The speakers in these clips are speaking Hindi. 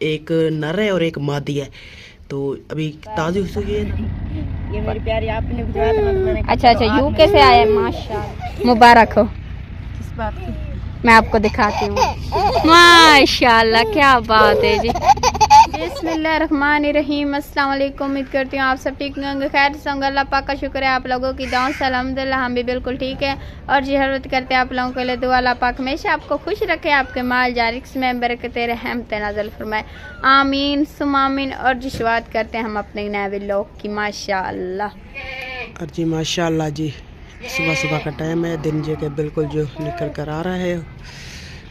एक नर है और एक मादी है। तो अभी ताज़ी हुई है। ये मेरी प्यारी आपने भिजवाया था तो मैंने अच्छा अच्छा, यूके से आया है, माशाल्लाह, मुबारक हो। किस बात की? मैं आपको दिखाती हूँ। माशाल्लाह, क्या बात है जी। बिस्मिल्लाहिर्रहमानिर्रहीम। अस्सलाम वालेकुम। उम्मीद करती हूँ आप सब ठीक होंगे, खैर से होंगे। अल्लाह पाक का शुक्र है आप लोगों की दुआओं से अल्हम्दुलिल्लाह हम भी बिल्कुल ठीक है। और जी हरवत करते हैं आप लोगों के लिए दुआ, अल्लाह पाक हमेशा आपको खुश रखे, आपके माल जारिक्स में बरकतें रहमत नाज़िल फरमाए, आमीन सुम आमीन। और जी शुरुआत करते हैं हम अपने नए व्लॉग की। माशाल्लाह और जी माशाल्लाह जी, सुबह सुबह का टाइम है, दिन जो के बिल्कुल जो निकल कर आ रहा है।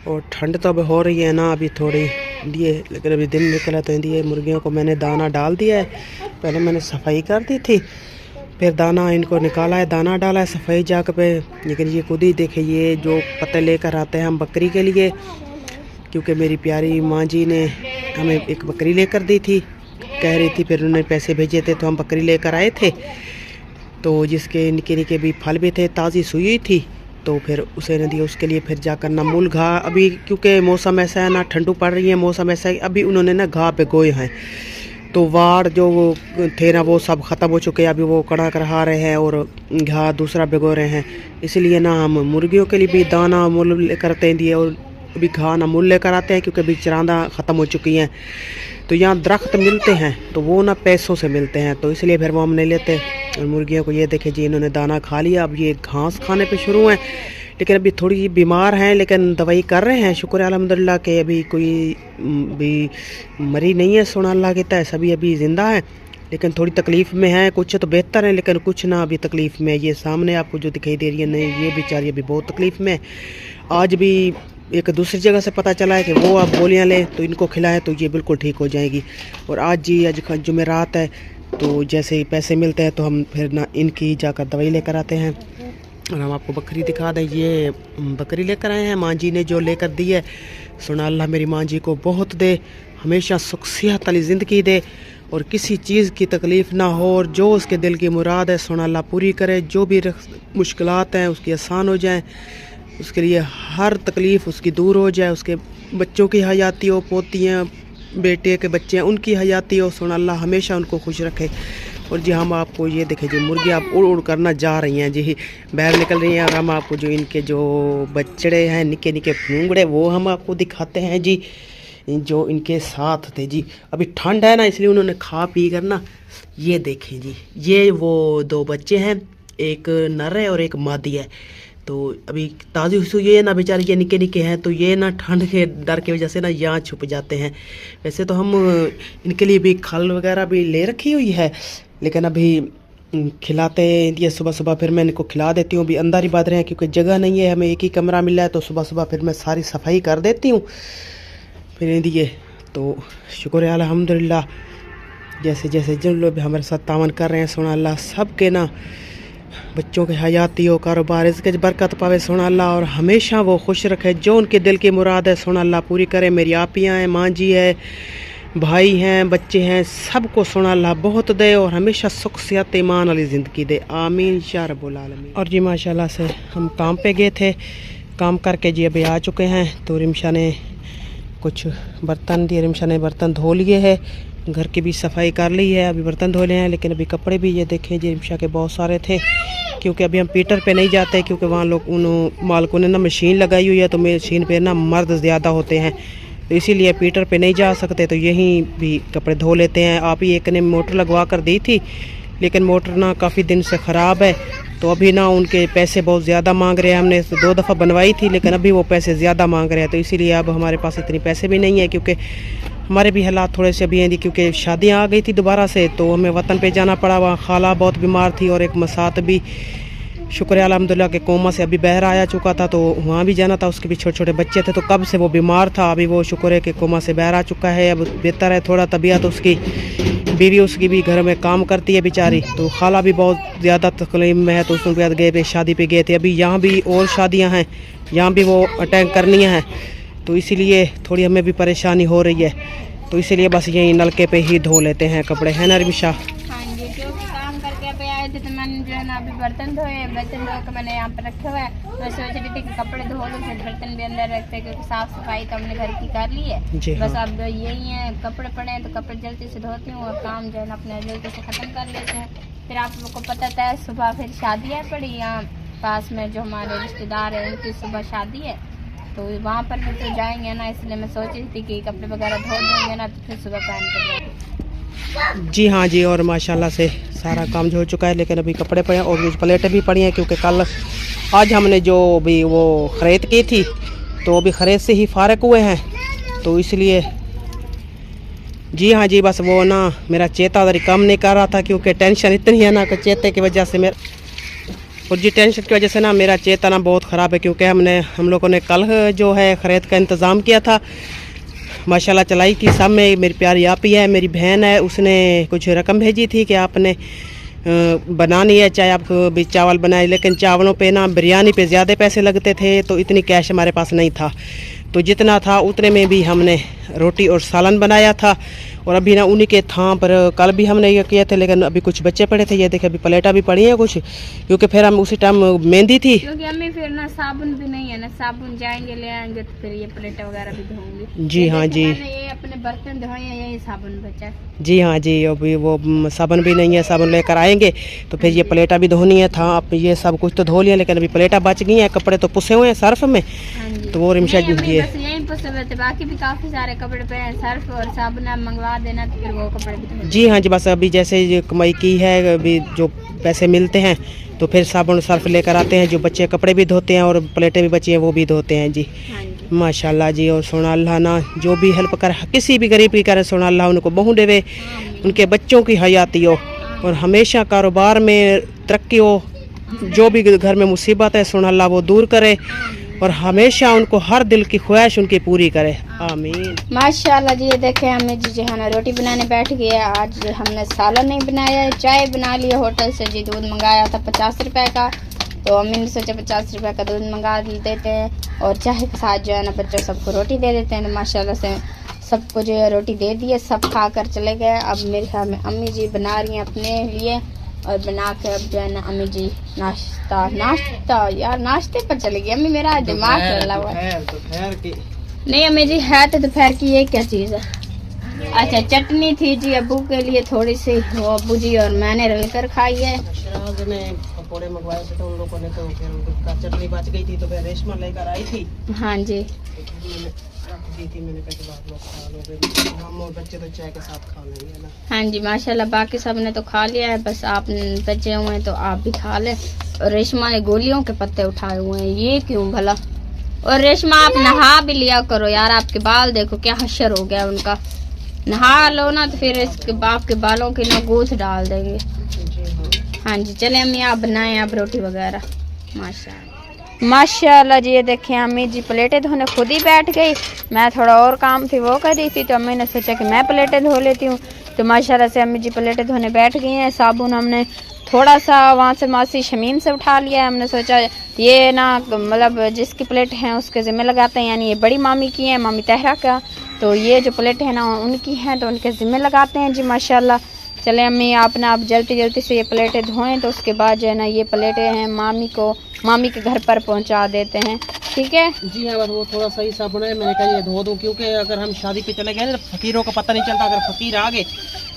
और ठंड तो अब हो रही है ना अभी थोड़ी दिए, लेकिन अभी दिन निकला तो दिए। मुर्गियों को मैंने दाना डाल दिया है, पहले मैंने सफाई कर दी थी, फिर दाना इनको निकाला है, दाना डाला है सफाई जाकर पे। लेकिन ये खुद ही देखे, ये जो पत्ते लेकर आते हैं हम बकरी के लिए, क्योंकि मेरी प्यारी माँ जी ने हमें एक बकरी लेकर दी थी, कह रही थी, फिर उन्होंने पैसे भेजे थे तो हम बकरी लेकर आए थे। तो जिसके निके निके भी फल भी थे, ताज़ी सुई थी, तो फिर उसे न दिया। उसके लिए फिर जाकर ना मूल घा, अभी क्योंकि मौसम ऐसा है ना, ठंडू पड़ रही है, मौसम ऐसा है, अभी उन्होंने ना घा पे गोए हैं। तो वाड़ जो वो थे ना वो सब ख़त्म हो चुके हैं, अभी वो कड़ा करहा रहे हैं और घा दूसरा भिगो रहे हैं। इसलिए ना हम मुर्गियों के लिए भी दाना मूल लेकर आते हैं, और अभी घा ना मूल लेकर आते हैं, क्योंकि अभी चरांदा ख़त्म हो चुकी हैं। तो यहाँ दरख्त मिलते हैं तो वो ना पैसों से मिलते हैं, तो इसलिए फिर वो हम नहीं लेते। और मुर्गियों को ये देखे जी, इन्होंने दाना खा लिया, अब ये घास खाने पे शुरू हैं। लेकिन अभी थोड़ी बीमार हैं, लेकिन दवाई कर रहे हैं, शुक्र है अल्हम्दुलिल्लाह के अभी कोई भी मरी नहीं है, सुना अल्लाह कहता है, सभी अभी ज़िंदा हैं। लेकिन थोड़ी तकलीफ़ में है, कुछ तो बेहतर है लेकिन कुछ ना अभी तकलीफ़ में है। ये सामने आपको जो दिखाई दे रही है, नहीं ये बेचारी अभी बहुत तकलीफ़ में है। आज भी एक दूसरी जगह से पता चला है कि वो आप गोलियाँ लें तो इनको खिलाएं तो ये बिल्कुल ठीक हो जाएगी। और आज जी आज जुमेरात है, तो जैसे ही पैसे मिलते हैं तो हम फिर ना इनकी जाकर दवाई लेकर आते हैं। और हम आपको बकरी दिखा दें, ये बकरी लेकर आए हैं, माँ जी ने जो लेकर दी है। सुना अल्लाह मेरी माँ जी को बहुत दे, हमेशा सुख सेहत वाली ज़िंदगी दे, और किसी चीज़ की तकलीफ़ ना हो, और जो उसके दिल की मुराद है सुना अल्लाह पूरी करे। जो भी मुश्किलात हैं उसकी आसान हो जाएँ, उसके लिए हर तकलीफ़ उसकी दूर हो जाए, उसके बच्चों की हयाती हो, पोतियाँ बेटे के बच्चे हैं उनकी हयाती हो, सुना अल्लाह हमेशा उनको खुश रखे। और जी हम आपको ये देखें जी, मुर्गी आप उड़ उड़ करना जा रही हैं जी, बाहर निकल रही हैं। और हम आपको जो इनके जो बच्चे हैं, निके निके फूंगड़े, वो हम आपको दिखाते हैं जी, जो इनके साथ थे जी। अभी ठंड है ना, इसलिए उन्होंने खा पी कर ना, ये देखें जी, ये वो दो बच्चे हैं, एक नर है और एक मादी है। तो अभी ताज़ी हुई है ना, बेचारे ये निके निके हैं, तो ये ना ठंड के डर की वजह से ना यहाँ छुप जाते हैं। वैसे तो हम इनके लिए भी खल वगैरह भी ले रखी हुई है, लेकिन अभी खिलाते हैं ये सुबह सुबह, फिर मैं इनको खिला देती हूँ। अभी अंदर ही बांध रहे हैं क्योंकि जगह नहीं है, हमें एक ही कमरा मिला है, तो सुबह सुबह फिर मैं सारी सफाई कर देती हूँ फिर दिए। तो शुक्र है अल्हम्दुलिल्लाह, जैसे जैसे जिन लोग भी हमारे साथ तावन कर रहे हैं, सुना अल्लाह सब के ना बच्चों के हयाती हो, कारोबार इसके बरकत पावे, सुना अल्लाह, और हमेशा वो खुश रखे, जो उनके दिल की मुराद है सुना अल्लाह पूरी करे। मेरी आपियाँ हैं, माँ जी है, भाई हैं, बच्चे हैं, सबको सुना अल्लाह बहुत दे, और हमेशा सुख सेहत ईमान वाली ज़िंदगी दे, आमीन या रब्बुल आलमीन। और जी माशाल्लाह से हम काम पे गए थे, काम करके जी अभी आ चुके हैं। तो रिमशा ने कुछ बर्तन दिए, रिमशा ने बर्तन धो लिए है, घर की भी सफाई कर ली है, अभी बर्तन धो लिए हैं। लेकिन अभी कपड़े भी ये देखें जी, रिमशा के बहुत सारे थे, क्योंकि अभी हम पीटर पे नहीं जाते, क्योंकि वहाँ लोग उन मालिकों ने ना मशीन लगाई हुई है, तो मशीन पे ना मर्द ज़्यादा होते हैं, तो इसीलिए पीटर पे नहीं जा सकते, तो यहीं भी कपड़े धो लेते हैं। आप ही एक ने मोटर लगवा कर दी थी, लेकिन मोटर ना काफ़ी दिन से ख़राब है, तो अभी ना उनके पैसे बहुत ज़्यादा मांग रहे हैं। हमने 2 दफ़ा बनवाई थी, लेकिन अभी वो पैसे ज़्यादा मांग रहे हैं, तो इसीलिए अब हमारे पास इतने पैसे भी नहीं है, क्योंकि हमारे भी हालात थोड़े से अभी हैं, क्योंकि शादियाँ आ गई थी दोबारा से, तो हमें वतन पे जाना पड़ा। वहाँ खाला बहुत बीमार थी, और एक मसात भी शुक्र है अल्हम्दुलिल्लाह के कोमा से अभी बहर आया चुका था, तो वहाँ भी जाना था, उसके भी छोटे छोटे बच्चे थे, तो कब से वो बीमार था, अभी वो शुक्र है कि कोमा से बहर आ चुका है, अब बेहतर है थोड़ा तबीयत उसकी। बीवी उसकी भी घर में काम करती है बेचारी, तो खाला भी बहुत ज़्यादा तकलीफ में है, तो उसमें भी गए थे, शादी पे गए थे। अभी यहाँ भी और शादियाँ हैं, यहाँ भी वो अटेंड करनी हैं, तो इसीलिए थोड़ी हमें भी परेशानी हो रही है, तो इसीलिए बस यही नलके पे ही धो लेते हैं कपड़े, है ना रिमिशा? हाँ जी, क्योंकि काम करके पे आए थे, तो मैंने जो है ना अभी बर्तन धोए, बर्तन धो के मैंने यहाँ पे रखे हुए हैं। मैं सोच रही थी कि कपड़े धो लूँ, फिर बर्तन भी अंदर रखते हैं क्योंकि साफ सफाई तो हमने घर की कर ली है। जी बस हाँ। अब यही है, कपड़े पड़े हैं तो कपड़े जल्दी से धोती हूँ और काम जो है ना अपने जल्दी से ख़त्म कर लेते हैं। फिर आप लोगों को पता था सुबह फिर शादियाँ पड़ी यहाँ पास में, जो हमारे रिश्तेदार हैं उनकी सुबह शादी है, तो वहाँ पर भी तो जाएंगे ना, इसलिए मैं सोच रही थी कि कपड़े वगैरह धो देंगे ना तो फिर सुबह पहन कर जाएंगे। जी हाँ जी, और माशाल्लाह से सारा काम जो हो चुका है, लेकिन अभी कपड़े पड़े हैं और कुछ प्लेटें भी पड़ी हैं क्योंकि कल आज हमने जो भी वो ख़रीद की थी तो अभी ख़रीद से ही फारग हुए हैं, तो इसलिए जी हाँ जी, बस वो ना मेरा चेता उधर काम नहीं कर रहा था क्योंकि टेंशन इतनी है ना कि चेते की वजह से मेरा, और जी टेंशन की वजह से ना मेरा चेता ना बहुत ख़राब है क्योंकि हम लोगों ने कल जो है ख़रीद का इंतज़ाम किया था, माशाल्लाह चलाई की सब में। मेरी प्यारी आप ही है, मेरी बहन है, उसने कुछ रकम भेजी थी कि आपने बनानी है, चाहे आप भी चावल बनाए, लेकिन चावलों पे ना बिरयानी पे ज़्यादा पैसे लगते थे तो इतनी कैश हमारे पास नहीं था, तो जितना था उतने में भी हमने रोटी और सालन बनाया था। और अभी ना उन्हीं के थां पर कल भी हमने ये किए थे, लेकिन अभी कुछ बच्चे पड़े थे, ये देखे अभी प्लेटा भी पड़ी हैं कुछ, क्योंकि फिर हम उसी टाइम मेहंदी थी क्योंकि अम्मी फिर ना साबुन भी नहीं है ना, साबुन जाएंगे ले आएंगे तो फिर ये प्लेटें वगैरह भी धोंगे। जी हाँ जी, ये अपने बर्तन धोए हैं, यही साबुन बचा। जी हाँ जी, अभी वो साबुन भी नहीं है, साबुन लेकर आएंगे तो फिर ये प्लेटा भी धोनी है था। अब ये सब कुछ तो धो लिया, लेकिन अभी प्लेटा बच गई हैं, कपड़े तो पुसे हुए हैं सर्फ में, तो वो रिमशा जी यही पुसे हुए थे, बाकी भी काफी सारे कपड़े पे हैं, सर्फ और साबुन आप मंगवा देना तो फिर वो कपड़े भी। जी हाँ जी, बस अभी जैसे ये कमाई की है, अभी जो पैसे मिलते हैं तो फिर साबुन सर्फ लेकर आते हैं, जो बच्चे कपड़े भी धोते हैं और प्लेटें भी बची हैं वो भी धोते हैं जी। माशाल्लाह जी, और सोना अल्लाह ना जो भी हेल्प कर, किसी भी गरीब की करे, सोना अल्लाह उनको बहु देवे, उनके बच्चों की हयाती हो और हमेशा कारोबार में तरक्की हो, जो भी घर में मुसीबत है सोना अल्लाह वो दूर करे और हमेशा उनको हर दिल की ख्वाहिश उनकी पूरी करे, आमीन। माशाल्लाह जी, ये देखें हमें जी है ना रोटी बनाने बैठ गए। आज हमने सालन नहीं बनाया है, चाय बना लिया होटल से जी, दूध मंगाया था 50 रुपए का, तो अम्मी ने सोचा 50 रुपए का दूध मंगा देते हैं और चाय के साथ जो है ना बच्चों सबको रोटी दे देते हैं। तो माशाल्लाह से सबको जो है रोटी दे दी है, सब खा कर चले गए। अब मेरे ख्याल में अम्मी जी बना रही हैं अपने लिए और बना के अब जो है ना अम्मी जी नाश्ता यार नाश्ते पर चले गई अम्मी, मेरा दिमाग चला हुआ है। नहीं अम्मी जी है तो दोपहर की ये क्या चीज़ है? अच्छा चटनी थी जी अब्बू के लिए थोड़ी सी, वो अब्बू जी और मैंने रलकर खाई है। पकौड़े मंगवाए थे तो उन लोगों ने, तो फिर उनका चटनी बच गई थी तो फिर रेशमा लेकर आई थी। हाँ जी, मैंने कहा हम और बच्चे तो चाय के साथ खा लेंगे ना। हाँ जी माशाल्लाह, बाकी सब ने तो खा लिया है, बस आप बचे हुए हैं तो आप भी खा ले। और रेशमा ने गोलियों के पत्ते उठाए हुए हैं, ये क्यों भला? और रेशमा आप नहा भी लिया करो यार, आपके बाल देखो क्या हशर हो गया उनका, नहा लो ना तो फिर इसके बाप के बालों की ना गूंथ डाल देंगे। हाँ जी चले अम्मी आप बनाएं आप रोटी वगैरह। माशाल्लाह जी, ये देखें अम्मी जी प्लेटें धोने खुद ही बैठ गई, मैं थोड़ा और काम थी वो कर रही थी तो अम्मी ने सोचा कि मैं प्लेटें धो लेती हूँ, तो माशाल्लाह से अम्मी जी प्लेटें धोने बैठ गई हैं। साबुन हमने थोड़ा सा वहाँ से मासी शमीम से उठा लिया है, हमने सोचा ये ना मतलब जिसकी प्लेट हैं उसके ज़िम्मे लगाते हैं, यानी ये बड़ी मामी की हैं, मामी तहरा का, तो ये जो प्लेट है ना उनकी हैं तो उनके ज़िम्मे लगाते हैं जी माशाल्लाह। चले अम्मी आप ना आप जल्दी से ये प्लेटें धोएं, तो उसके बाद जो है ना ये प्लेटें हैं मामी के घर पर पहुंचा देते हैं, ठीक है जी हाँ। बस वो थोड़ा सही सा बनाए, मैंने कहा ये धो दूँ क्योंकि अगर हम शादी पे चले गए ना फकीरों का पता नहीं चलता, अगर फकीर आ गए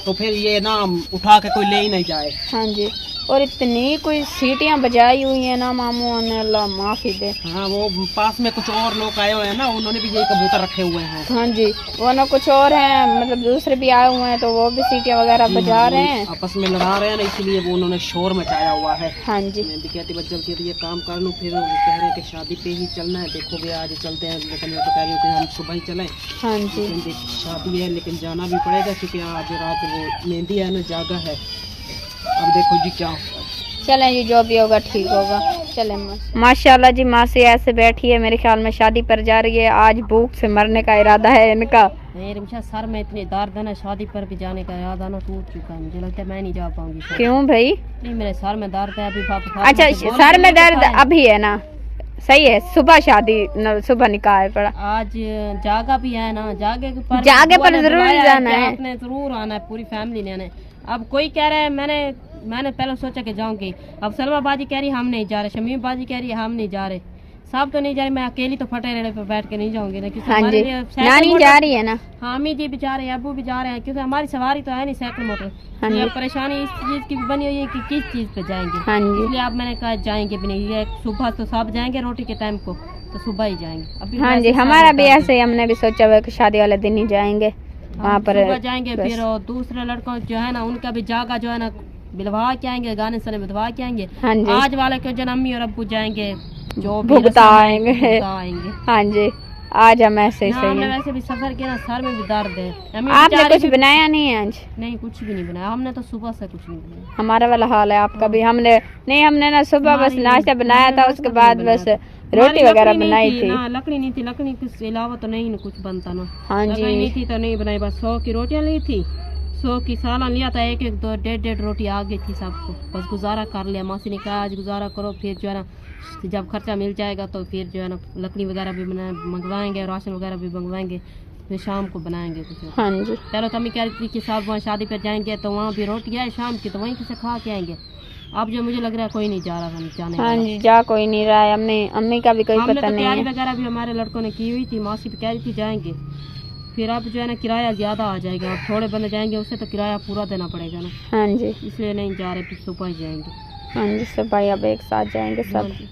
तो फिर ये ना उठा के कोई ले ही नहीं जाए। हाँ जी, और इतनी कोई सीटियाँ बजाई हुई हैं ना मामू ने, अल्लाह माफ़ी दे। हाँ वो पास में कुछ और लोग आए हुए हैं ना, उन्होंने भी यही कबूतर रखे हुए हैं। हाँ जी, वो ना कुछ और हैं मतलब दूसरे भी आए हुए हैं तो वो भी सीटियाँ वगैरह बजा रहे हैं, आपस में लड़ा रहे हैं ना, इसलिए वो उन्होंने शोर मचाया हुआ है। हाँ जी, मैं भी कहती बस जल्दी ये काम कर लूँ, फिर वो कह रहे हैं कि शादी पे ही चलना है, देखो भी आज चलते हैं, लेकिन मैं तो कह रही हूँ कि हम सुबह ही चलें। हाँ जी, शादी है लेकिन जाना भी पड़ेगा क्योंकि आज रात वो मेहंदी है ना, जागा है, अब देखो जी क्या होगा। चलें जी जो भी होगा ठीक होगा। चलें माशाल्लाह जी, माँ से ऐसे बैठी है, मेरे ख्याल में शादी पर जा रही है, आज भूख से मरने का इरादा है इनका। सर में इतने दर्द है ना, शादी पर भी जाने का इरादा ना टूट चुका है, मुझे लगता है मैं नहीं जा पाऊंगी। क्यों भाई? नहीं मेरे सर में दर्द है अभी। अच्छा सर में दर्द अभी है ना, सही है, सुबह शादी सुबह निकाह है पड़ा, आज जागा भी है ना, जागे पर जरूर जाना है, आपने जरूर आना है, पूरी फैमिली ने आना है। अब कोई कह रहा है मैंने पहले सोचा कि जाऊंगी, अब सलमा बाजी कह रही हम नहीं जा रहे, शमीम बाजी कह रही हम नहीं जा रहे, सब तो नहीं जा रही, मैं अकेली तो फटे रेड़े पे बैठ के नहीं जाऊंगी ना, क्योंकि हाँ हमारे जी, लिए साइकिल नानी मोटर- जा रही है ना। हाँ अम्मी जी भी जा रहे हैं, अबू भी जा रहे हैं, क्योंकि हमारी सवारी तो है नहीं साइकिल मोटर। हाँ जी। ये परेशानी इस चीज की भी बनी हुई है कि किस चीज पे जाएंगे, हाँ जी, इसलिए अब मैंने कहा जाएंगे भी नहीं, ये सुबह तो सब जाएंगे रोटी के टाइम को, तो सुबह ही जाएंगे। अभी हाँ वैसे जी, सारे हमारा भी जाते हैं। ऐसे ही, हमने भी सोचा हुआ है कि शादी वाले दिन ही जाएंगे वहाँ पर। सुबह जाएंगे, बस। फिर और दूसरे लड़कों जो है ना उनका भी जागा जो है ना बिलवा के आएंगे, गाने सने बिलवा के आएंगे। हाँ जी, आज वाले के जो अम्मी और अब्बू जाएंगे, जो भी भुगता रस्म है, आएंगे। भुगता आएंगे। हाँ जी, आज हम ऐसे ही ना, सही हमने हैं। वैसे भी सफर किया ना, सर में भी दर्द है। अम्मी आपने बेचारी कुछ भी- बनाया नहीं है आज? नहीं कुछ भी नहीं बनाया हमने तो, सुबह से कुछ नहीं बनाया। हमारा वाला हाल है आपका भी। हमने नहीं, हमने ना सुबह बस हमारी- नाश्ता बनाया था, हमारे उसके नाश्ता बाद नहीं बस बनाया रोटी हमारी वगैरह लकड़ी नहीं बनाई थी। ना, लकड़ी नहीं थी, लकड़ी के अलावा तो नहीं कुछ बनता ना। हाँ लकड़ी नहीं जी, थी तो नहीं बनाई, बस 100 की रोटियां ली थी, 100 की सालन लिया था, एक एक दो डेढ़ रोटी आ गई थी सबको, बस गुजारा कर लिया। मासी ने कहा आज गुजारा करो, फिर जो है ना जब खर्चा मिल जाएगा तो फिर जो है ना लकड़ी वगैरह भी मंगवाएंगे, राशन वगैरह भी मंगवाएंगे, फिर शाम को बनाएंगे कुछ। हाँ जी, पहले तो हमें कह रही थी कि साहब वहाँ शादी पर जाएंगे तो वहाँ भी रोटी है शाम की, तो वहीं से खा के आएंगे। अब जो मुझे लग रहा है कोई नहीं जा रहा हम जाने हाँ वाला। जी, जा कोई नहीं रहा है। अम्मी का भी कोई हमने पता तो नहीं तैयारी है। वगैरह भी हमारे लड़कों ने की हुई थी, मासी भी कह रही थी जाएंगे, फिर अब जो है ना किराया ज़्यादा आ जाएगा, अब थोड़े बंदे जाएंगे उससे तो किराया पूरा देना पड़ेगा ना, हाँ जी, इसलिए नहीं जा रहे, फिर सुबह ही जाएंगे। हाँ जी, सब भाई अब एक साथ जाएंगे हाँ सब। जी।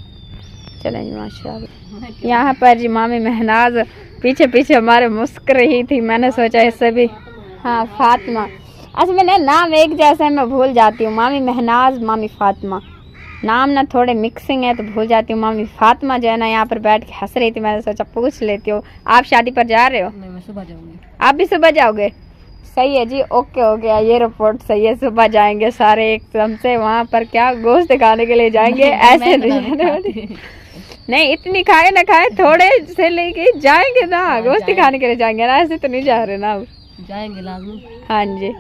चलें जी, माशाल्लाह। यहाँ पर जी मामी महनाज पीछे पीछे हमारे मुस्क रही थी, मैंने सोचा इससे भी। हाँ, फातिमा, अच्छा मैंने नाम एक जैसे मैं भूल जाती हूँ, मामी महनाज, मामी फातिमा, नाम ना थोड़े मिक्सिंग है तो भूल जाती हूँ। मामी फातिमा जो है ना यहाँ पर बैठ के हंस रही थी, मैंने सोचा पूछ लेती हूँ। आप शादी पर जा रहे हो? नहीं मैं सुबह जाऊंगी। आप भी सुबह जाओगे? सही है जी, ओके हो गया, ये रिपोर्ट सही है। सुबह जाएंगे सारे एकदम से, वहाँ पर क्या गोश्त खाने के लिए जाएंगे, ऐसे नहीं जाने वाले। नहीं, इतनी खाए ना खाए, थोड़े से लेके जाएंगे ना, गोश्त खाने के लिए जाएंगे ना, ऐसे तो नहीं जा रहे ना। जाएंगे लाजमी। हाँ जी,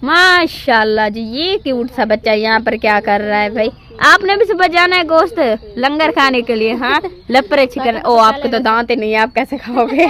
माशाल्लाह जी, ये क्यूट सा बच्चा यहाँ पर क्या कर रहा है भाई? आपने भी सुबह जाना है गोश्त लंगर खाने के लिए? हाँ, लपरे चिकन। ओ, आपके तो दांत ही नहीं है, आप कैसे खाओगे?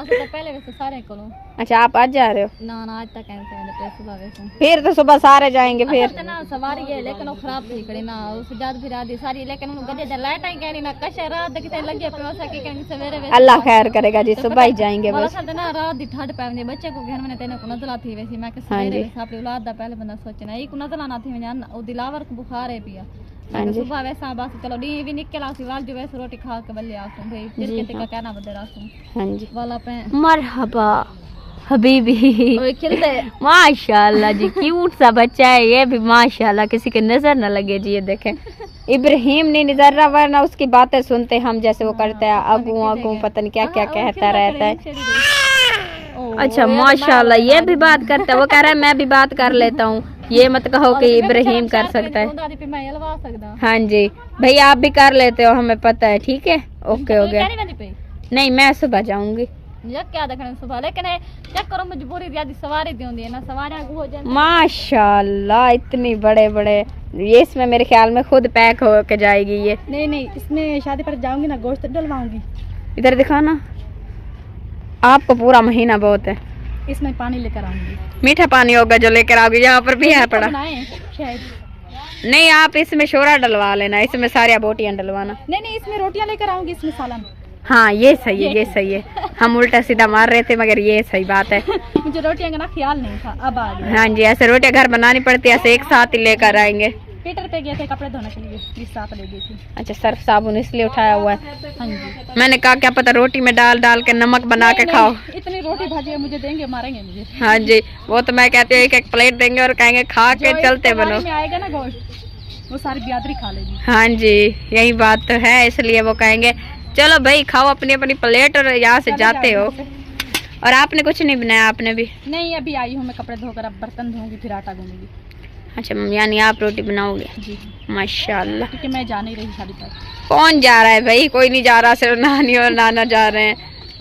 अच्छा तो पहले वैसे सारे को अच्छा, आप आज जा रहे हो? ना ना आज तक कैसे मैंने सुबह वैसे फिर तो सुबह सारे जाएंगे फिर। ना सवारी है लेकिन वो खराब थी कड़ी ना, उस ज्यादा फिर आधी सारी, लेकिन उन गजे लाइट आई कहनी ना कशे रात किते लगे पे वैसा की कहनी सवेरे वैसे अल्लाह खैर करेगा जी, सुबह ही जाएंगे बस। बोला ना रात दी ठंड पैंदी बच्चे को घर में तेने को नजला थी वैसे, मैं कि सवेरे वैसे अपनी औलाद दा पहले बंदा सोचना एक नजला ना थी, मैं ओ दिलावर को बुखार है पिया। हाँ जी, सुबह वैसा बस चलो डी भी निकल आसी वाल जो वैसे रोटी खा के बल्ले आसू भाई, फिर के का कहना बदे रासू हाँ जी, वाला पे मरहबा हबीबी। ओए खिलते माशाल्लाह जी, क्यूट सा बच्चा है ये भी माशाल्लाह, किसी के नजर न लगे जी। ये देखें, इब्राहिम नहीं नजर रहा, वरना उसकी बातें सुनते हम जैसे वो करता है, अगू अगू पता नहीं क्या क्या कहता रहता है। अच्छा माशाल्लाह, ये भी बात करता है, वो कह रहा है मैं भी बात कर लेता हूँ। ये मत कहो कि इब्राहिम कर सकता है। हाँ जी भाई, आप भी कर लेते हो, हमें पता है, ठीक है, ओके हो गया। नहीं, मैं सुबह जाऊंगी। क्या देखने सुबह, लेकिन चेक करो मजबूरी ज्यादा सवारी दी होंदी है ना, सवारियां हो जाए। माशाल्लाह, इतनी बड़े बड़े, ये इसमें मेरे ख्याल में खुद पैक हो के जाएगी ये। नहीं इसमें शादी पर जाऊंगी ना, गोश्त डलवाऊंगी। इधर दिखाना, आपको पूरा महीना बहुत है। इसमें पानी लेकर आऊंगी, मीठा पानी होगा जो लेकर आओगे, यहाँ पर भी है पड़ा। शायद नहीं, आप इसमें शोरा डलवा लेना, इसमें सारी बोटियां डलवाना। नहीं इसमें रोटियां लेकर आऊंगी, इसमें सालन। हाँ, ये सही है, ये सही है। हम उल्टा सीधा मार रहे थे, मगर ये सही बात है। मुझे रोटियां का ना ख्याल नहीं था, अब आ गया। हाँ जी, ऐसे रोटियां घर बनानी पड़ती है, ऐसे एक साथ ही लेकर आएंगे। पीटर पे गए थे कपड़े धोने के लिए, इस साथ ले गई थी। अच्छा, सर्फ साबुन इसलिए उठाया हुआ है। हाँ जी, मैंने कहा क्या पता रोटी में डाल डाल के नमक बना के खाओ। इतनी रोटी भाजी मुझे देंगे, मारेंगे मुझे। हाँ जी, वो तो मैं कहती हूँ एक एक प्लेट देंगे और कहेंगे खा के चलते बनो। में आएगा ना गोश्त, वो सारी बियादरी खा लेगी। हाँ जी, यही बात तो है, इसलिए वो कहेंगे चलो भाई खाओ अपनी अपनी प्लेट, और यहाँ से जाते हो। और आपने कुछ नहीं बनाया? आपने भी नहीं, अभी आई हूँ मैं, कपड़े धोकर अब बर्तन धोऊंगी, फिर आटा गूंदूंगी। अच्छा, यानी आप रोटी बनाओगे? जी माशाल्लाह। क्योंकि मैं जा नहीं रही शादी पर। कौन जा रहा है भाई? कोई नहीं जा रहा, सिर्फ नानी और नाना जा रहे हैं,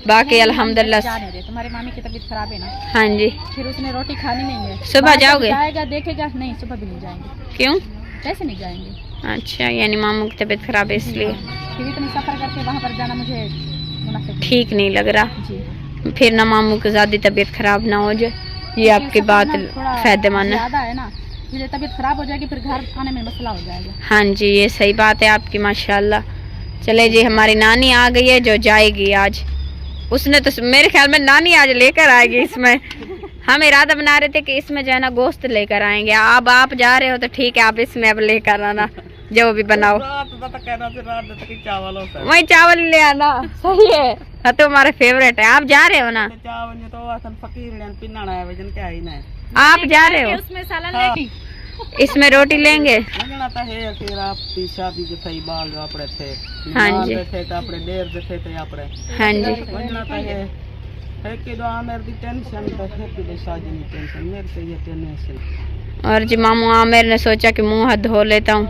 बाकी अल्हम्दुलिल्लाह। जा नहीं रहे, तुम्हारी मामी की तबीयत खराब है ना। हाँ जी, फिर उसने रोटी खानी नहीं है। सुबह जाओगे? जाएगा देखेगा, नहीं सुबह भी नहीं जाएंगे। क्यों? कैसे नहीं जाएंगे? अच्छा, यानी मामू की तबीयत खराब है इसलिए। फिर इतनी सफर करके वहाँ पर जाना मुझे मुनासिब ठीक नहीं लग रहा। जी, फिर ना मामू की ज्यादा तबीयत खराब ना हो जाए, ये आपकी बात फायदेमंद है। ज्यादा है ना, फिर तबीयत खराब हो जाएगी, फिर घर आने में मसला हो जाएगा। हाँ जी, ये सही बात है आपकी माशाल्लाह। चले जी, हमारी नानी आ गई है जो जाएगी आज। उसने तो मेरे ख्याल में नानी आज लेकर आएगी इसमें। हम इरादा बना रहे थे कि इसमें जो है ना गोश्त लेकर आएंगे। अब आप जा रहे हो तो ठीक है, आप इसमें अब लेकर आना जो भी बनाओ। वही चावल ले आना, सही है, तो हमारा फेवरेट है। आप जा रहे हो ना? आप जा रहे हो? उसमें सालन इसमें रोटी लेंगे। हाँ जी, हाँ जी। और जी मामू आमिर ने सोचा कि मुंह हाथ धो लेता हूँ।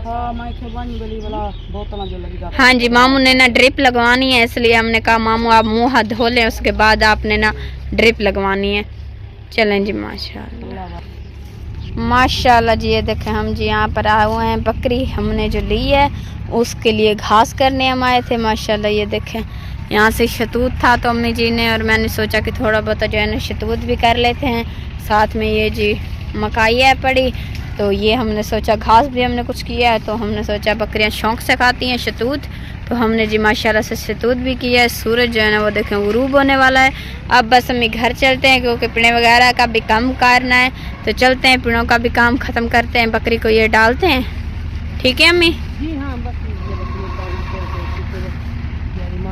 हाँ जी, मामू ने ना ड्रिप लगवानी है, इसलिए हमने कहा मामू आप मुंह हाथ धो लें, उसके बाद आपने ना ड्रिप लगवानी है। चलें जी, माशाल्लाह माशाल्लाह जी। ये देखें, हम जी यहाँ पर आए हुए हैं, बकरी हमने जो ली है उसके लिए घास करने हम आए थे। माशाल्लाह ये देखें, यहाँ से शतूत था तो अम्मी जी ने और मैंने सोचा कि थोड़ा बहुत जो है ना शतूत भी कर लेते हैं। साथ में ये जी मकाई है पड़ी, तो ये हमने सोचा घास भी हमने कुछ किया है, तो हमने सोचा बकरियां शौक से खाती हैं शतूत, तो हमने जी माशाल्लाह से शतूत भी किया है। सूरज जो है ना वो देखें गुरूब होने वाला है। अब बस हम घर चलते हैं क्योंकि पिड़े वगैरह का भी काम करना है, तो चलते हैं, पिड़ों का भी काम ख़त्म करते हैं, बकरी को ये डालते हैं। ठीक है अम्मी? जी हाँ, बस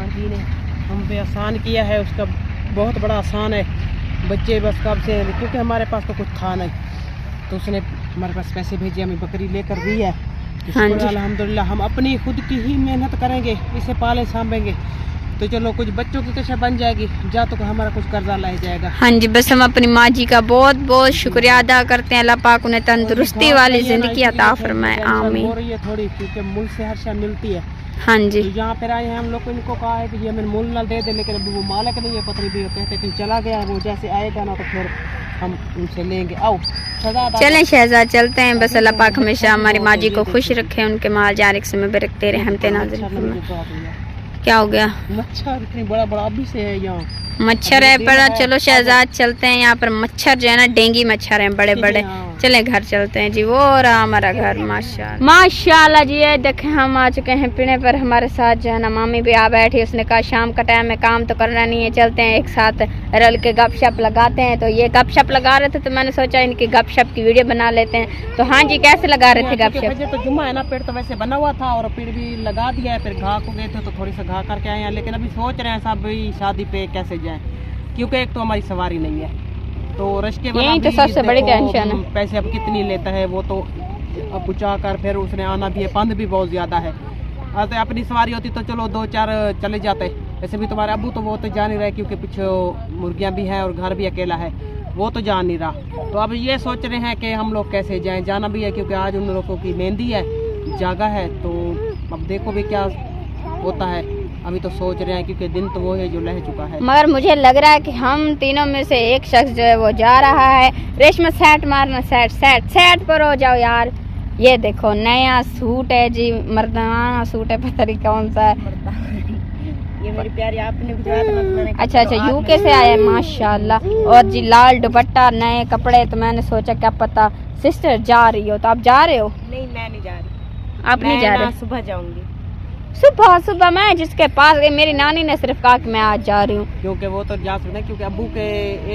जी ने हम पे आसान किया है, उसका बहुत बड़ा आसान है। बच्चे बस कब से, क्योंकि हमारे पास तो कुछ था नहीं, तो उसने हमारे पास पैसे भेजे, हमें बकरी लेकर दी है। हाँ जी, अल्हम्दुलिल्लाह हम अपनी खुद की ही मेहनत करेंगे, इसे पाले सांभेंगे, तो चलो कुछ बच्चों की कशा बन जाएगी, जा तो हमारा कुछ कर्जा ला जाएगा। हाँ जी, बस हम अपनी माँ जी का बहुत बहुत शुक्रिया अदा करते हैं। अल्लाह पाक उन्हें तंदुरुस्ती वाली जिंदगी अता फरमाए, आमीन। हो रही है थोड़ी, क्योंकि मुल्क से हर शय मिलती है। हाँ जी, तो यहाँ पर आए हैं हम लोग को, इनको कहा है कि ये हमें मूल ना दे दे, लेकिन अभी वो मालिक नहीं है, पतरी भी कहते कि चला गया, वो जैसे आएगा ना तो फिर हम उनसे लेंगे। आओ चलें शहजाद, चलते हैं। बस अल्लाह पाक हमेशा हमारी माँ जी को खुश रखे, उनके माल जारिक में बरकते रहे, हमते नाज़िल फरमाए। क्या हो गया? मच्छर इतनी बड़ा बड़ा अभी से है यहाँ, मच्छर है बड़ा। चलो शहजाद चलते हैं, यहाँ पर मच्छर जो है ना डेंगी मच्छर हैं बड़े बड़े। चले घर चलते हैं जी, वो रहा हमारा घर। माशाल्लाह जी, ये देखें हम आ चुके हैं पिने पर। हमारे साथ जो है ना मामी भी आ बैठी, उसने कहा शाम का टाइम है, काम तो करना नहीं है, चलते हैं एक साथ रल के गपशप लगाते हैं। तो ये गपशप लगा रहे थे, तो मैंने सोचा इनकी गपशप की वीडियो बना लेते हैं। तो हाँ जी, कैसे लगा रहे थे गपशप? तो जुम्मा है ना, पेड़ तो वैसे बना हुआ था और पेड़ भी लगा दिया है, फिर घाह को गए थे तो थोड़ी सा घाह करके आए हैं, लेकिन अभी सोच रहे हैं साहब भाई शादी पे कैसे जाए, क्योंकि एक तो हमारी सवारी नहीं है, तो रश्के वाला यही तो सबसे बड़ी टेंशन है। पैसे अब कितनी लेता है वो, तो अब बुचा कर फिर उसने आना भी है, पंद भी बहुत ज्यादा है। तो अपनी सवारी होती तो चलो 2-4 चले जाते। वैसे भी तुम्हारे अबू तो वो तो जा नहीं रहे, क्योंकि पीछे मुर्गियां भी हैं और घर भी अकेला है, वो तो जा नहीं रहा। तो अब ये सोच रहे हैं कि हम लोग कैसे जाएं, जाना भी है क्योंकि आज उन लोगों की मेहंदी है, जागा है, तो अब देखो भी क्या होता है। अभी तो सोच रहे हैं क्योंकि दिन तो वो है जो लह चुका है। मगर मुझे लग रहा है कि हम तीनों में से एक शख्स जो है वो जा रहा है। रेशमा सेट मारना, सेट सेट सेट पर हो जाओ यार। ये देखो नया सूट है जी, मर्दाना सूट है, पता नहीं कौन सा है। ये मेरी प्यारी आपने गुजरात में, अच्छा यूके से आया है माशाल्लाह। और जी लाल दुपट्टा, नए कपड़े, तो मैंने सोचा क्या पता सिस्टर जा रही हो, तो आप जा रहे हो? नहीं, मैं नहीं जा रही। आप नहीं जा रहे? सुबह जाऊंगी। सुबह मैं जिसके पास गई, मेरी नानी ने सिर्फ कहा कि मैं आज जा रही हूँ, क्योंकि वो तो जा सकते हैं, क्योंकि अब्बू के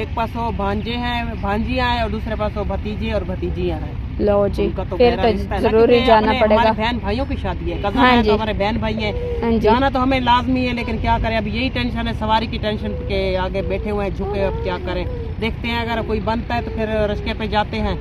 एक पास वो भांजे हैं, भांजियां हैं, और दूसरे पास वो भतीजे और भतीजियां हैं। लो जी, तो फिर तो जरूरी जाना पड़ेगा। हमारे बहन भाइयों की शादी है, कज़न हाँ है, जी, तो हमारे बहन भाई हैं, जाना तो हमें लाजमी है, लेकिन क्या करें, अभी यही टेंशन है, सवारी की टेंशन के आगे बैठे हुए हैं झुके। अब क्या करें, देखते हैं, अगर कोई बनता है तो फिर रश्के पे जाते हैं,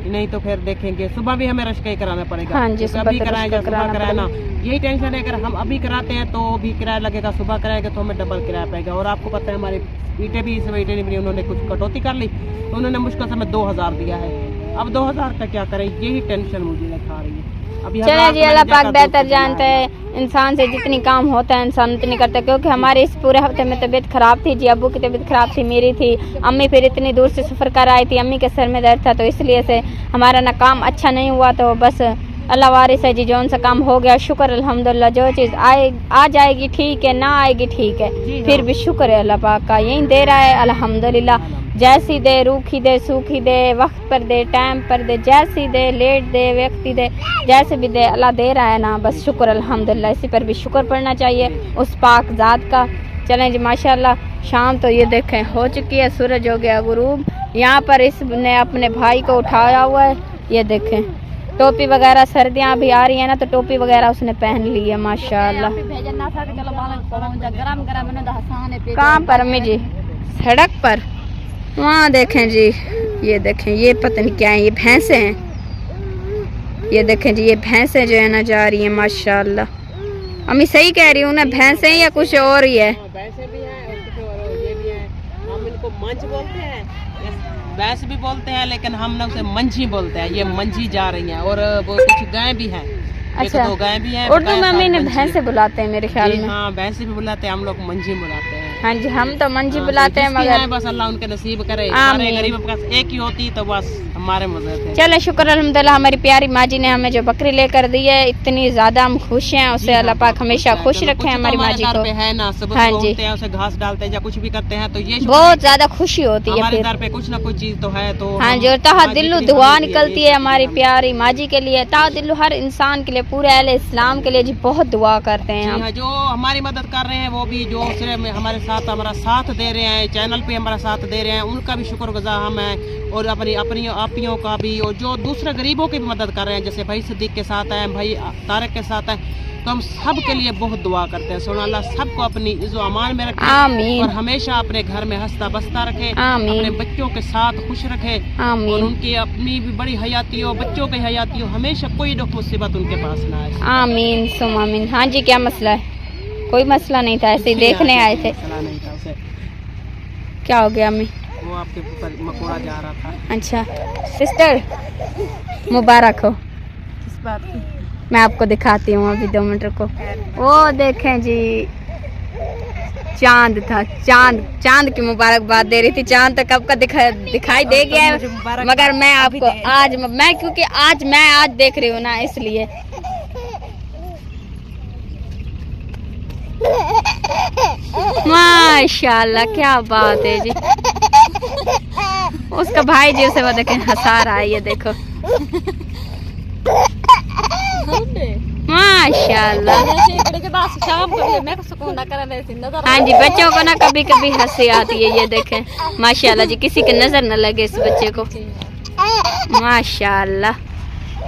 नहीं तो फिर देखेंगे। सुबह भी हमें रश्का ही कराना पड़ेगा। हाँ जी, अभी कराएंगे, सुबह कराना, यही टेंशन है। अगर हम अभी कराते हैं तो भी किराया लगेगा, सुबह कराएंगे तो हमें डबल किराया पड़ेगा। और आपको पता है हमारी ईटें भी, इस ईटें भी उन्होंने कुछ कटौती कर ली, तो उन्होंने मुश्किल से हमें 2000 दिया है। अब 2000 का क्या करें, यही टेंशन मुझे खा रही है। चले जी, अल्लाह पाक बेहतर जानते हैं, इंसान से जितनी काम होता है इंसान उतनी करता है। क्योंकि हमारे इस पूरे हफ्ते में तबीयत खराब थी जी, अब्बू की तबीयत खराब थी, मेरी थी, अम्मी फिर इतनी दूर से सफ़र कर आई थी, अम्मी के सर में दर्द था, तो इसलिए से हमारा ना काम अच्छा नहीं हुआ। तो बस अल्लाह वारिस है जी, जो उनसे काम हो गया शुक्र अल्हम्दुलिल्लाह। जो चीज़ आ जाएगी ठीक है, ना आएगी ठीक है, फिर भी शुक्र है अल्लाह पाक का, यही दे रहा है अल्हम्दुलिल्लाह। जैसी दे, रूखी दे, सूखी दे, वक्त पर दे, टाइम पर दे, जैसी दे, लेट दे, व्यक्ति दे, जैसे भी दे अल्लाह दे रहा है ना, बस शुक्र अल्हम्दुलिल्लाह, इसी पर भी शुक्र पढ़ना चाहिए उस पाक ज़ात का। चलें जी माशाल्लाह, शाम तो ये देखें हो चुकी है, सूरज हो गया गुरूब। यहाँ पर इसने अपने भाई को उठाया हुआ है, ये देखें टोपी वगैरह, सर्दियाँ भी आ रही है ना तो टोपी वगैरह उसने पहन ली है माशाल्लाह। कहाँ पर अम्मी जी? सड़क पर, वहाँ देखें जी, ये देखें, ये पता नहीं क्या है, ये भैंसे हैं। ये देखें जी, ये भैंसे जो है ना जा रही है माशाल्लाह। अम्मी सही कह रही हूँ ना, भैंसे हैं या कुछ और ही है? भैंसे भी हैं और कुछ और ये भी हैं। हम इनको मंझ बोलते हैं, भैंस भी बोलते हैं, लेकिन हम ना उसे मंझी बोलते हैं। ये मंझी जा रही हैं और वो कुछ गाय भी हैं। अच्छा, 1-2 गाय भी हैं। उर्दू में अम्मी ने भैंसे बुलाते हैं मेरे ख्याल में। हाँ, भैंसे भी बुलाते हैं, हम लोग मंझी बुलाते हैं। हाँ जी, हम तो मंझी बुलाते हैं, मगर बस अल्लाह उनके नसीब करे। हमारे गरीब के पास एक ही होती तो बस हमारे मदद है। चलो शुक्र अल्हम्दुलिल्लाह, हमारी प्यारी माँ जी ने हमें जो बकरी लेकर दी है, इतनी ज्यादा हम खुश हैं। उससे अल्लाह पाक हमेशा खुश रखे हमारी माँ जी को। है ना, सुबह हाँ जी, उसे घास डालते हैं या कुछ भी करते हैं तो ये बहुत ज्यादा खुशी होती है। हमारे दर पे कुछ ना कुछ चीज तो है। तो हाँ जी, और ताहा दिल्लू दुआ निकलती है हमारी प्यारी माँ जी के लिए, ताहा दिल्लू हर इंसान के लिए, पूरे अहले इस्लाम के लिए जी बहुत दुआ करते हैं हम। जो हमारी मदद कर रहे हैं वो भी, जो सिर्फ हमारे साथ हमारा साथ दे रहे हैं, चैनल पे हमारा साथ दे रहे हैं, उनका भी शुक्रगुजार हम हैं। और अपनी अपनी आपियों का भी, और जो दूसरे गरीबों की भी मदद कर रहे हैं, जैसे भाई सिद्दीक के साथ हैं, भाई तारक के साथ हैं, तो हम सब के लिए बहुत दुआ करते हैं। सोना अल्लाह सबको अपनी इज़्ज़ो अमान में रखे, आमीन, और हमेशा अपने घर में हंसता बसता रखे, आमीन, अपने बच्चों के साथ खुश रखे, आमीन, और उनकी अपनी भी बड़ी हयाती हो, बच्चों की हयाती हो, हमेशा कोई दुख मुसीबत उनके पास ना आए। आमीन सुम आमीन। हाँ जी, क्या मसला है? कोई मसला नहीं था, ऐसे ही देखने आए थे। नहीं था उसे। क्या हो गया अम्मी? वो आपके ऊपर मकोड़ा जा रहा था। अच्छा सिस्टर, मुबारक हो। किस बात की? मैं आपको दिखाती हूँ अभी 2 मिनट रुको। वो देखें जी, चांद था, चांद की मुबारकबाद दे रही थी। चांद तो कब का दिखाई दे गया है, मगर मैं आपको आज, मैं क्योंकि आज देख रही हूँ ना, इसलिए। माशाल्लाह, क्या बात है जी। उसका भाई जी उसे वो देखें हंसा रहा है, ये देखो माशाल्लाह। हाँ जी, बच्चों को ना कभी कभी हंसी आती है, ये देखें माशाल्लाह जी, किसी की नजर न लगे इस बच्चे को माशाल्लाह।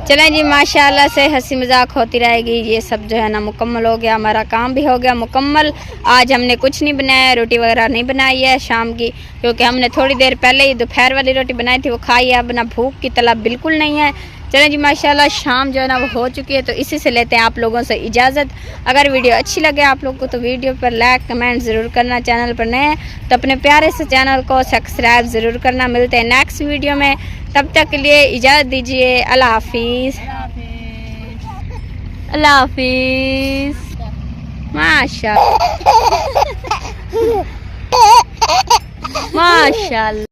चलें जी, माशाल्लाह से हंसी मजाक होती रहेगी। ये सब जो है ना मुकम्मल हो गया, हमारा काम भी हो गया मुकम्मल। आज हमने कुछ नहीं बनाया, रोटी वगैरह नहीं बनाई है शाम की, क्योंकि हमने थोड़ी देर पहले ही दोपहर वाली रोटी बनाई थी, वो खाई है। अब ना भूख की तलब बिल्कुल नहीं है। चलें जी माशाल्लाह, शाम जो है ना वो हो चुकी है, तो इसी से लेते हैं आप लोगों से इजाज़त। अगर वीडियो अच्छी लगे आप लोगों को तो वीडियो पर लाइक कमेंट ज़रूर करना। चैनल पर नए हैं तो अपने प्यारे से चैनल को सब्सक्राइब ज़रूर करना। मिलते हैं नेक्स्ट वीडियो में, तब तक के लिए इजाज़त दीजिए। अल्लाह हाफिज़, अल्लाह हाफिज़। माशाल्लाह माशाल्लाह।